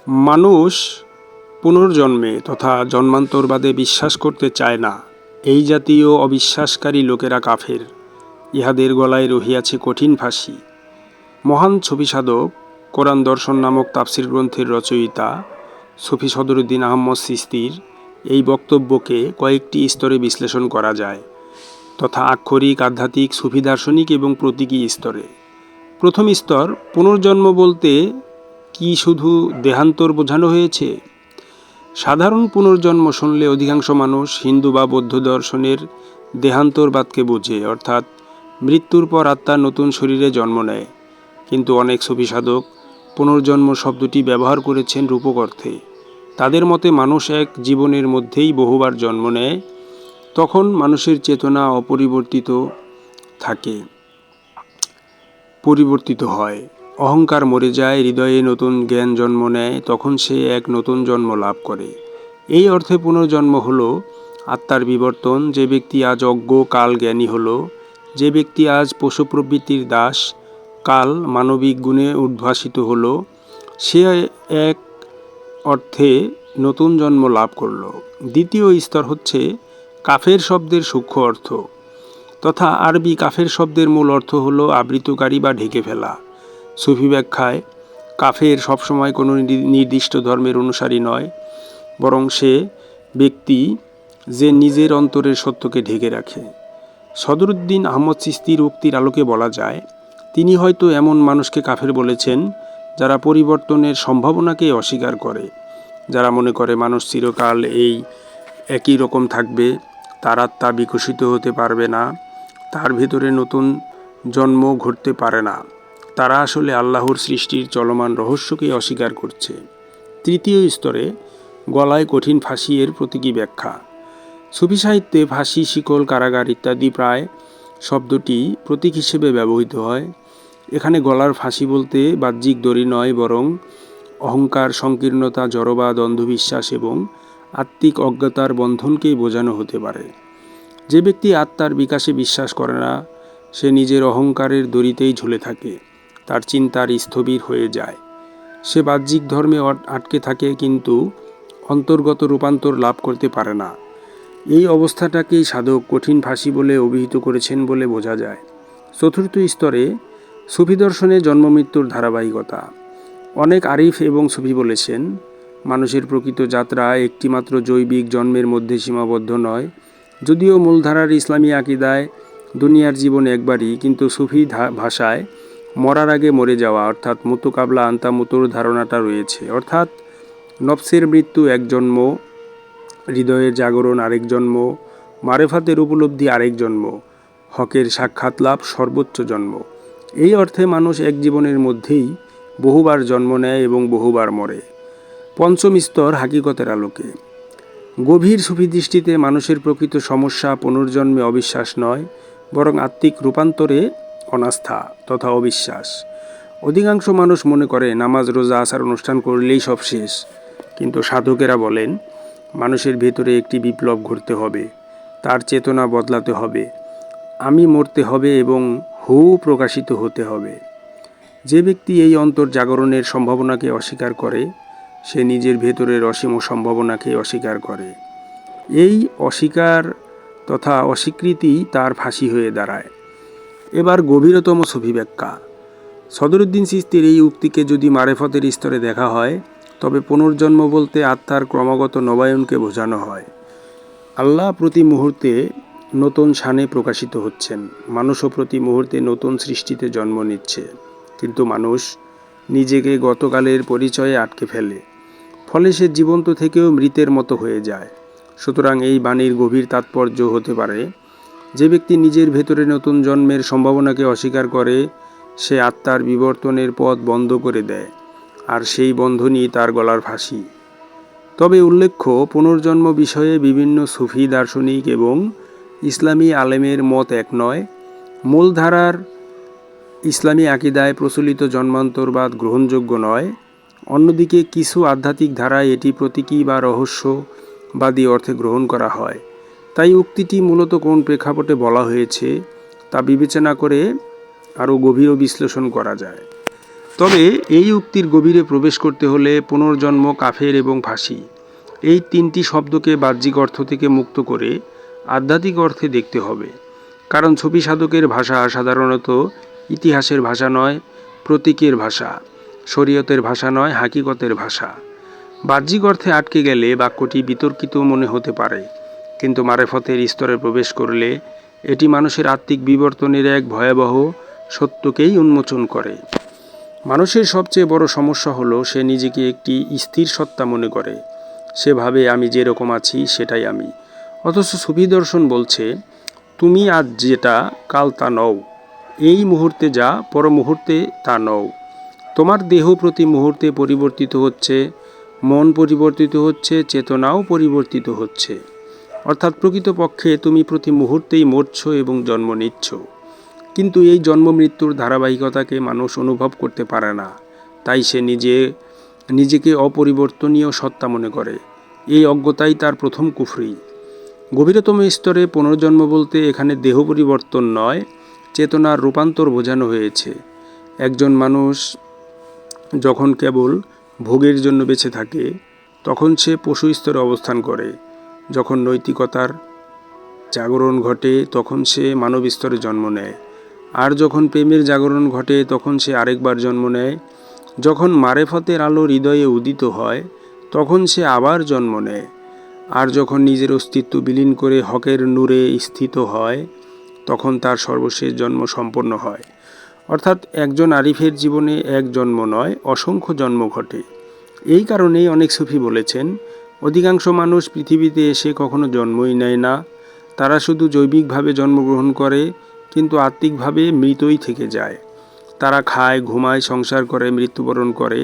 মানুষ পুনর্জন্মে তথা জন্মান্তরবাদে বিশ্বাস করতে চায় না। এই জাতীয় অবিশ্বাসকারী লোকেরা কাফের। ইহাদের গলায় রহিয়াছে কঠিন ফাঁসি। মহান সুফি সাধক, কোরআন দর্শন নামক তাফসির গ্রন্থের রচয়িতা সুফি সদরুদ্দীন আহমদ চিশতীর এই বক্তব্যকে কয়েকটি স্তরে বিশ্লেষণ করা যায়, তথা আক্ষরিক, আধ্যাত্মিক, সুফি দার্শনিক এবং প্রতীকী স্তরে। প্রথম স্তর, পুনর্জন্ম বলতে কি শুধু দেহান্তর বোঝানো হয়েছে? সাধারণ পুনর্জন্ম শুনলে অধিকাংশ মানুষ হিন্দু বা বৌদ্ধ দর্শনের দেহান্তরবাদকে বোঝে, অর্থাৎ মৃত্যুর পর আত্মা নতুন শরীরে জন্ম নেয়। কিন্তু অনেক সুফি সাধক পুনর্জন্ম শব্দটি ব্যবহার করেছেন রূপক অর্থে। তাদের মতে মানুষ এক জীবনের মধ্যেই বহুবার জন্ম নেয়। তখন মানুষের চেতনা পরিবর্তিত হয়, অহংকার মরে যায়, হৃদয়ে নতুন জ্ঞান জন্ম নেয়, তখন সে এক নতুন জন্ম লাভ করে। এই অর্থে পুনর্জন্ম হল আত্মার বিবর্তন। যে ব্যক্তি আজ অজ্ঞ, কাল জ্ঞানী হল। যে ব্যক্তি আজ পশু প্রবৃত্তির দাস, কাল মানবিক গুণে উদ্ভাসিত হল, সে এক অর্থে নতুন জন্ম লাভ করল। দ্বিতীয় স্তর হচ্ছে কাফের শব্দের সূক্ষ্ম অর্থ, তথা আরবি কাফের শব্দের মূল অর্থ হল আবৃতকারী বা ঢেকে ফেলা। সুফি ব্যাখ্যায় কাফের সবসময় কোনো নির্দিষ্ট ধর্মের অনুসারী নয়, বরং সে ব্যক্তি যে নিজের অন্তরের সত্যকে ঢেকে রাখে। সদরুদ্দীন আহমদ চিশতীর উক্তির আলোকে বলা যায়, তিনি হয়তো এমন মানুষকে কাফের বলেছেন যারা পরিবর্তনের সম্ভাবনাকে অস্বীকার করে, যারা মনে করে মানুষ চিরকাল এই একই রকম থাকবে, তার আত্মা বিকশিত হতে পারবে না, তার ভেতরে নতুন জন্ম ঘটতে পারে না। তারা আসলে আল্লাহর সৃষ্টির চলমান রহস্যকে অস্বীকার করছে। তৃতীয় স্তরে গলায় কঠিন ফাঁসি এর প্রতীকী ব্যাখ্যা। সুফি সাহিত্যে ফাঁসি, শিকল, কারাগার ইত্যাদি প্রায় শব্দটি প্রতীক হিসেবে ব্যবহৃত হয়। এখানে গলার ফাঁসি বলতে বাহ্যিক দড়ি নয়, বরং অহংকার, সংকীর্ণতা, জড়বাদ, অন্ধবিশ্বাস এবং আত্মিক অজ্ঞতার বন্ধনকেই বোঝানো হতে পারে। যে ব্যক্তি আত্মার বিকাশে বিশ্বাস করে না, সে নিজের অহংকারের দড়িতেই ঝুলে থাকে, তার চিন্তার স্থবির হয়ে যায়। সে বাহ্যিক ধর্মে আটকে থাকে, কিন্তু অন্তর্গত রূপান্তর লাভ করতে পারে না। এই অবস্থাটাকেই সাধক কঠিন ফাঁসি বলে অভিহিত করেছেন বলে বোঝা যায়। চতুর্থ স্তরে সুফি দর্শনে জন্মমৃত্যুর ধারাবাহিকতা। অনেক আরিফ এবং সুফি বলেছেন, মানুষের প্রকৃত যাত্রা একটিমাত্র জৈবিক জন্মের মধ্যে সীমাবদ্ধ নয়। যদিও মূলধারার ইসলামী আকিদায় দুনিয়ার জীবন একবারই, কিন্তু সুফি ভাষায় মরার আগে মরে যাওয়া, অর্থাৎ মুতু কাবলা আন্তা মুতুর ধারণাটা রয়েছে। অর্থাৎ নফসের মৃত্যু এক জন্ম, হৃদয়ের জাগরণ আরেক জন্ম, মারেফাতের উপলব্ধি আরেক জন্ম, হকের সাক্ষাৎ লাভ সর্বোচ্চ জন্ম। এই অর্থে মানুষ এক জীবনের মধ্যেই বহুবার জন্ম নেয় এবং বহুবার মরে। পঞ্চম স্তর হাকিকতের আলোকে। গভীর সুফি দৃষ্টিতে মানুষের প্রকৃত সমস্যা পুনর্জন্মে অবিশ্বাস নয়, বরং আত্মিক রূপান্তরে অনাস্থা তথা অবিশ্বাস। অধিকাংশ মানুষ মনে করে নামাজ, রোজা, আচার অনুষ্ঠান করলেই সব শেষ। কিন্তু সাধকেরা বলেন, মানুষের ভেতরে একটি বিপ্লব ঘটতে হবে, তার চেতনা বদলাতে হবে, আমি মরতে হবে এবং হু প্রকাশিত হতে হবে। যে ব্যক্তি এই অন্তর জাগরণের সম্ভাবনাকে অস্বীকার করে, সে নিজের ভেতরের অসীম সম্ভাবনাকে অস্বীকার করে। এই অস্বীকার তথা অস্বীকৃতি তার ফাঁসি হয়ে দাঁড়ায়। এবার গভীরতম সুফি ব্যাখ্যা। সদরুদ্দীন চিশতীর এই উক্তিকে যদি মারেফতের স্তরে দেখা হয়, তবে পুনর্জন্ম বলতে আত্মার ক্রমাগত নবায়নকে বোঝানো হয়। আল্লাহ প্রতি মুহূর্তে নতুন শানে প্রকাশিত হচ্ছেন, মানুষও প্রতি মুহূর্তে নতুন সৃষ্টিতে জন্ম নিচ্ছে। কিন্তু মানুষ নিজেকে গতকালের পরিচয়ে আটকে ফেলে, ফলে সে জীবন্ত থেকেও মৃতের মতো হয়ে যায়। সুতরাং এই বাণীর গভীর তাৎপর্য হতে পারে, যে ব্যক্তি নিজের ভেতরে নতুন জন্মের সম্ভাবনাকে অস্বীকার করে, সে আত্মার বিবর্তনের পথ বন্ধ করে দেয়, আর সেই বন্ধনই তার গলার ফাঁসি। তবে উল্লেখ্য, পুনর্জন্ম বিষয়ে বিভিন্ন সুফি দার্শনিক এবং ইসলামী আলেমের মত এক নয়। মূলধারার ইসলামী আকিদায় প্রচলিত জন্মান্তরবাদ গ্রহণযোগ্য নয়। অন্যদিকে কিছু আধ্যাত্মিক ধারায় এটি প্রতীকী বা রহস্যবাদী অর্থে গ্রহণ করা হয়। তাই উক্তিটি মূলত কোন প্রেক্ষাপটে বলা হয়েছে তা বিবেচনা করে আরও গভীর বিশ্লেষণ করা যায়। তবে এই উক্তির গভীরে প্রবেশ করতে হলে পুনর্জন্ম, কাফের এবং ফাঁসি এই তিনটি শব্দকে বাহ্যিক অর্থ থেকে মুক্ত করে আধ্যাত্মিক অর্থে দেখতে হবে। কারণ সুফি সাধকের ভাষা সাধারণত ইতিহাসের ভাষা নয়, প্রতীকের ভাষা, শরীয়তের ভাষা নয়, হাকিকতের ভাষা। বাহ্যিক অর্থে আটকে গেলে বাক্যটি বিতর্কিত মনে হতে পারে, কিন্তু মারেফতের স্তরে প্রবেশ করলে এটি মানুষের আত্মিক বিবর্তনের এক ভয়াবহ সত্যকেই উন্মোচন করে। মানুষের সবচেয়ে বড় সমস্যা হলো সে নিজেকে একটি স্থির সত্তা মনে করে। সে ভাবে আমি যেরকম আছি সেটাই আমি। অথচ সুফি দর্শন বলছে তুমি আজ যেটা কাল তা নও, এই মুহূর্তে যা পর মুহূর্তে তা নও। তোমার দেহ প্রতি মুহূর্তে পরিবর্তিত হচ্ছে, মন পরিবর্তিত হচ্ছে, চেতনাও পরিবর্তিত হচ্ছে। অর্থাৎ প্রকৃতপক্ষে তুমি প্রতি মুহূর্তেই মরছ এবং জন্ম নিচ্ছ। কিন্তু এই জন্ম মৃত্যুর ধারাবাহিকতাকে মানুষ অনুভব করতে পারে না, তাই সে নিজেকে অপরিবর্তনীয় সত্তা মনে করে। এই অজ্ঞতাই তার প্রথম কুফরি। গভীরতম স্তরে পুনর্জন্ম বলতে এখানে দেহ পরিবর্তন নয়, চেতনার রূপান্তর বোঝানো হয়েছে। একজন মানুষ যখন কেবল ভোগের জন্য বেঁচে থাকে তখন সে পশু স্তরে অবস্থান করে। যখন নৈতিকতার জাগরণ ঘটে তখন সে মানব স্তরে জন্ম নেয়। আর যখন প্রেমের জাগরণ ঘটে তখন সে আরেকবার জন্ম নেয়। যখন মারেফতের আলো হৃদয়ে উদিত হয় তখন সে আবার জন্ম নেয়। আর যখন নিজের অস্তিত্ব বিলীন করে হকের নূরে স্থিত হয় তখন তার সর্বশেষ জন্ম সম্পন্ন হয়। অর্থাৎ একজন আরিফের জীবনে এক জন্ম নয়, অসংখ্য জন্ম ঘটে। এই কারণেই অনেক সুফি বলেছেন অধিকাংশ মানুষ পৃথিবীতে এসে কখনো জন্মই নেয় না। তারা শুধু জৈবিকভাবে জন্মগ্রহণ করে, কিন্তু আত্মিকভাবে মৃতই থেকে যায়। তারা খায়, ঘুমায়, সংসার করে, মৃত্যুবরণ করে,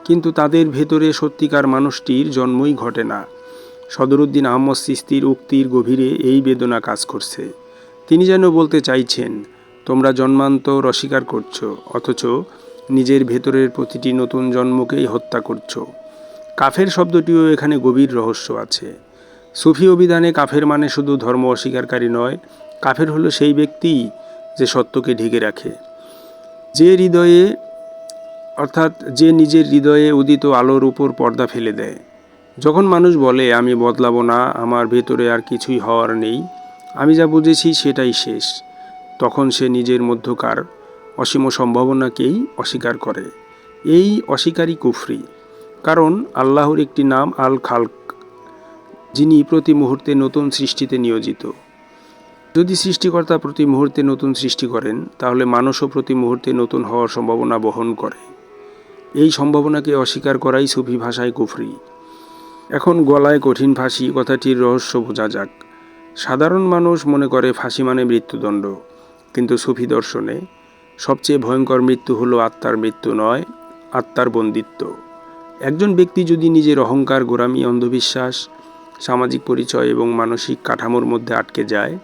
কিন্তু তাদের ভেতরে সত্যিকার মানুষটির জন্মই ঘটে না। সদরুদ্দিন আহমদ চিশতির উক্তির গভীরে এই বেদনা কাজ করছে। তিনি যেন বলতে চাইছেন তোমরা জন্মান্তর অস্বীকার করছো, অথচ নিজের ভেতরের প্রতিটি নতুন জন্মকেই হত্যা করছো। কাফের শব্দটিও এখানে গভীর রহস্য আছে। সুফি অভিধানে কাফের মানে শুধু ধর্ম অস্বীকারী নয়, কাফের হলো সেই ব্যক্তি যে সত্যকে ঢেকে রাখে, যে নিজের হৃদয়ে উদিত আলোর উপর পর্দা ফেলে দেয়। যখন মানুষ বলে আমি বদলাবো না, আমার ভেতরে আর কিছুই হওয়ার নেই, আমি যা বুঝেছি সেটাই শেষ, তখন সে নিজের মধ্যকার অসীম সম্ভাবনাকেই অস্বীকার করে। এই অস্বীকারই কুফরি। কারণ আল্লাহর একটি নাম আল খালক, যিনি প্রতি মুহূর্তে নতুন সৃষ্টিতে নিয়োজিত। যদি সৃষ্টিকর্তা প্রতি মুহূর্তে নতুন সৃষ্টি করেন, তাহলে মানুষও প্রতি মুহূর্তে নতুন হওয়ার সম্ভাবনা বহন করে। এই সম্ভাবনাকে অস্বীকার করাই সুফি ভাষায় কুফরি। এখন গলায় কঠিন ফাঁসি কথাটির রহস্য বোঝা যাক। সাধারণ মানুষ মনে করে ফাঁসি মানে মৃত্যুদণ্ড, কিন্তু সুফি দর্শনে সবচেয়ে ভয়ঙ্কর মৃত্যু হলো আত্মার মৃত্যু নয়, আত্মার বন্দিত্ব। একজন ব্যক্তি যদি নিজের অহংকার, গোঁড়ামি, অন্ধবিশ্বাস, সামাজিক পরিচয় এবং মানসিক কাঠামোর মধ্যে আটকে যায়,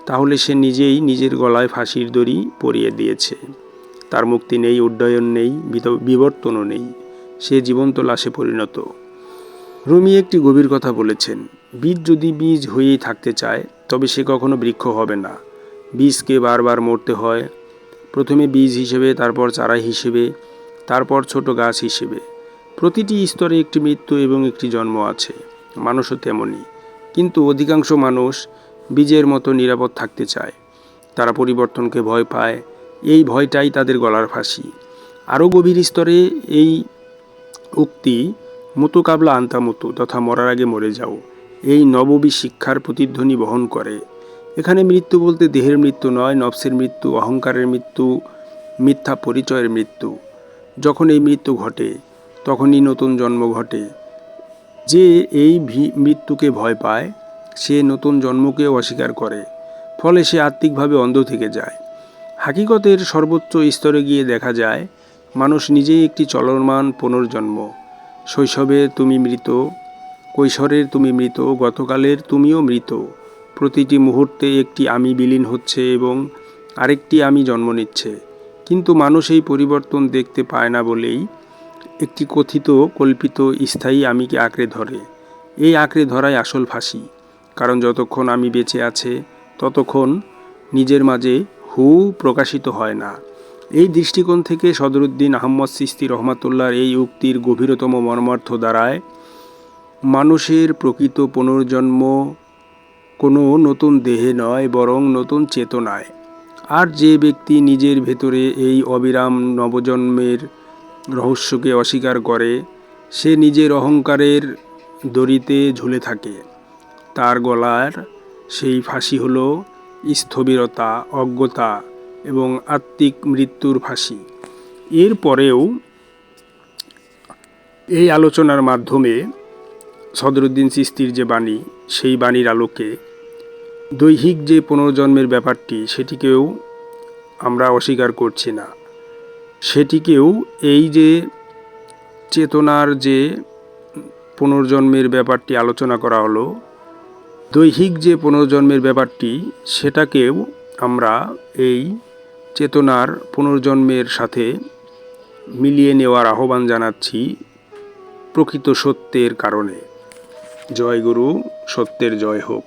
তাহলে সে নিজেই নিজের গলায় ফাঁসির দড়ি পরিয়ে দিয়েছে। তার মুক্তি নেই, উড্ডয়ন নেই, বিবর্তনও নেই। সে জীবন্ত লাশে পরিণত। রুমি একটি গভীর কথা বলেছেন, বীজ যদি বীজ হয়েই থাকতে চায় তবে সে কখনো বৃক্ষ হবে না। বীজকে বারবার মরতে হয়, প্রথমে বীজ হিসেবে, তারপর চারা হিসেবে, তারপর ছোট গাছ হিসেবে। প্রতিটি স্তরে একটি মৃত্যু এবং একটি জন্ম আছে। মানুষও তেমনই। কিন্তু অধিকাংশ মানুষ বীজের মতো নিরাপদ থাকতে চায়। তারা পরিবর্তনকে ভয় পায়। এই ভয়টাই তাদের গলার ফাঁসি। আরও গভীর স্তরে এই উক্তি মুতু কাবলা আন্তা মুতু, তথা মরার আগে মরে যাও, এই নববী শিক্ষার প্রতিধ্বনি বহন করে। এখানে মৃত্যু বলতে দেহের মৃত্যু নয়, নফসের মৃত্যু, অহংকারের মৃত্যু, মিথ্যা পরিচয়ের মৃত্যু। যখন এই মৃত্যু ঘটে তখনই নতুন জন্ম ঘটে। যে এই মৃত্যুকে ভয় পায় সে নতুন জন্মকে অস্বীকার করে, ফলে সে আত্মিকভাবে অন্ধ থেকে যায়। হাকিকতের সর্বোচ্চ স্তরে গিয়ে দেখা যায় মানুষ নিজেই একটি চলমান পুনর্জন্ম। শৈশবে তুমি মৃত, কৈশোরের তুমি মৃত, গতকালের তুমিও মৃত। প্রতিটি মুহূর্তে একটি আমি বিলীন হচ্ছে এবং আরেকটি আমি জন্ম নিচ্ছে। কিন্তু মানুষ এই পরিবর্তন দেখতে পায় না বলেই একটি কথিত কল্পিত স্থায়ী আমিকে আঁকড়ে ধরে। এই আঁকড়ে ধরাই আসল ফাঁসি। কারণ যতক্ষণ আমি বেঁচে আছে ততক্ষণ নিজের মাঝে হু প্রকাশিত হয় না। এই দৃষ্টিকোণ থেকে সদরুদ্দীন আহমদ চিশতি রহমাতুল্লাহর এই উক্তির গভীরতম মর্মার্থ দ্বারায় মানুষের প্রকৃত পুনর্জন্ম কোনো নতুন দেহে নয়, বরং নতুন চেতনায়। আর যে ব্যক্তি নিজের ভেতরে এই অবিরাম নবজন্মের রহস্যকে অস্বীকার করে, সে নিজের অহংকারের দড়িতে ঝুলে থাকে। তার গলার সেই ফাঁসি হল স্থবিরতা, অজ্ঞতা এবং আত্মিক মৃত্যুর ফাঁসি। এরপরেও এই আলোচনার মাধ্যমে সদরুদ্দীন চিশতির যে বাণী, সেই বাণীর আলোকে দৈহিক যে পুনর্জন্মের ব্যাপারটি, সেটিকেও আমরা অস্বীকার করছি না। সেটিকেও এই যে চেতনার যে পুনর্জন্মের ব্যাপারটি আলোচনা করা হলো, দৈহিক যে পুনর্জন্মের ব্যাপারটি, সেটাকেও আমরা এই চেতনার পুনর্জন্মের সাথে মিলিয়ে নেওয়ার আহ্বান জানাচ্ছি প্রকৃত সত্যের কারণে। জয় গুরু, সত্যের জয় হোক।